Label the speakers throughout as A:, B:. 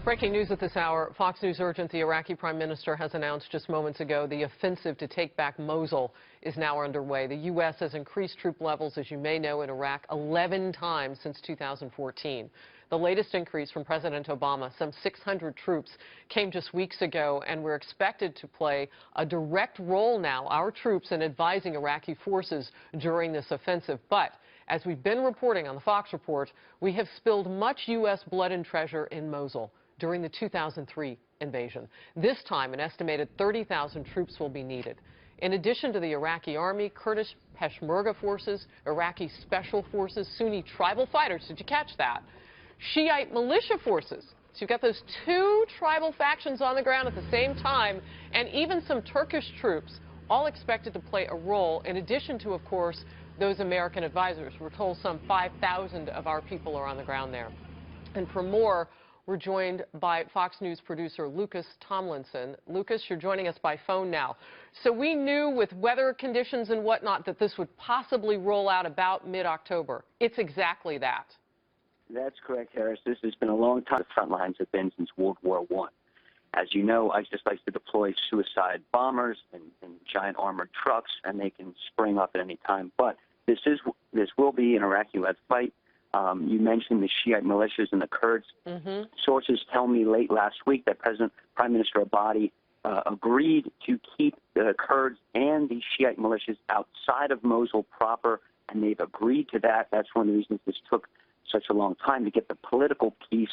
A: Breaking news at this hour. Fox News urgent: the Iraqi Prime Minister has announced just moments ago the offensive to take back Mosul is now underway. The U.S. has increased troop levels, as you may know, in Iraq 11 times since 2014. The latest increase from President Obama, some 600 troops, came just weeks ago, and we're expected to play a direct role now, our troops, in advising Iraqi forces during this offensive. But as we've been reporting on the Fox Report, we have spilled much U.S. blood and treasure in Mosul during the 2003 invasion. This time, an estimated 30,000 troops will be needed. In addition to the Iraqi army, Kurdish Peshmerga forces, Iraqi special forces, Sunni tribal fighters, did you catch that? Shiite militia forces. So you've got those two tribal factions on the ground at the same time, and even some Turkish troops, all expected to play a role, in addition to, of course, those American advisors. We're told some 5,000 of our people are on the ground there. And for more, we're joined by Fox News producer Lucas Tomlinson. Lucas, you're joining us by phone now. So we knew with weather conditions and whatnot that this would possibly roll out about mid-October. It's exactly that.
B: That's correct, Harris. This has been a long time. The front lines have been since World War I. As you know, ISIS likes to deploy suicide bombers and giant armored trucks, and they can spring up at any time. But this will be an Iraqi-led fight. You mentioned the Shiite militias and the Kurds. Sources tell me late last week that Prime Minister Abadi agreed to keep the Kurds and the Shiite militias outside of Mosul proper, and they've agreed to that. That's one of the reasons this took such a long time to get the political piece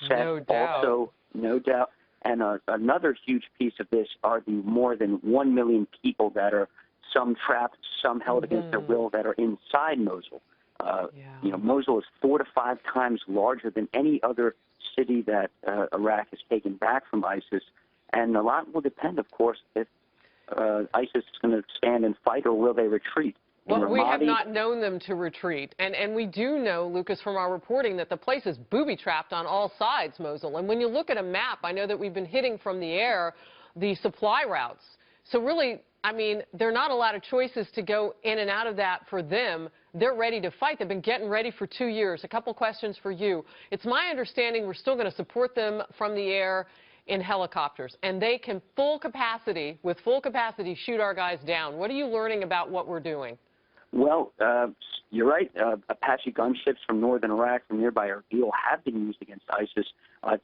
B: set.
A: No doubt.
B: Also, no doubt. And another huge piece of this are the more than 1 million people that are some trapped, some held against their will, that are inside Mosul. You know, Mosul is 4 to 5 times larger than any other city that Iraq has taken back from ISIS. And a lot will depend, of course, if ISIS is going to stand and fight, or will they retreat.
A: Well, we have not known them to retreat. And we do know, Lucas, from our reporting, that the place is booby-trapped on all sides, Mosul. And when you look at a map, I know that we've been hitting from the air the supply routes. So really, I mean, there are not a lot of choices to go in and out of that for them. They're ready to fight. They've been getting ready for 2 years. A couple questions for you. It's my understanding we're still going to support them from the air in helicopters, and they can with full capacity, shoot our guys down. What are you learning about what we're doing?
B: Well, you're right. Apache gunships from northern Iraq, from nearby Erbil, have been used against ISIS.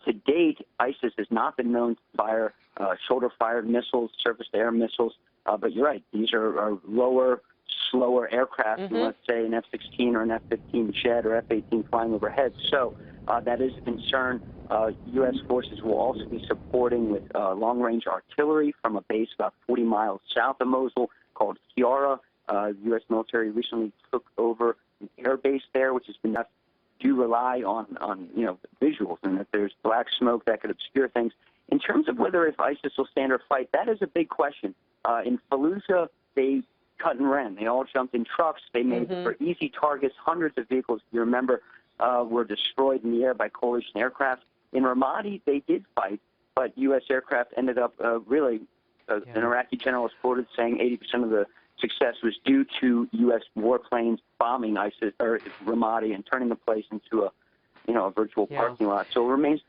B: To date, ISIS has not been known to fire shoulder-fired missiles, surface-to-air missiles. But you're right. These are lower, slower aircraft, let's say an F-16 or an F-15 Jet or F-18 flying overhead. So that is a concern. U.S. forces will also be supporting with long-range artillery from a base about 40 miles south of Mosul called Kiara. U.S. military recently took over an air base there, which has been do rely on visuals, and that there's black smoke that could obscure things. In terms of whether if ISIS will stand or fight, that is a big question. In Fallujah, they cut and ran. They all jumped in trucks. They made for easy targets. Hundreds of vehicles, you remember, were destroyed in the air by coalition aircraft. In Ramadi, they did fight, but U.S. aircraft ended up an Iraqi general is quoted saying 80% of the success was due to U.S. warplanes bombing ISIS or Ramadi and turning the place into a virtual parking lot. So it remains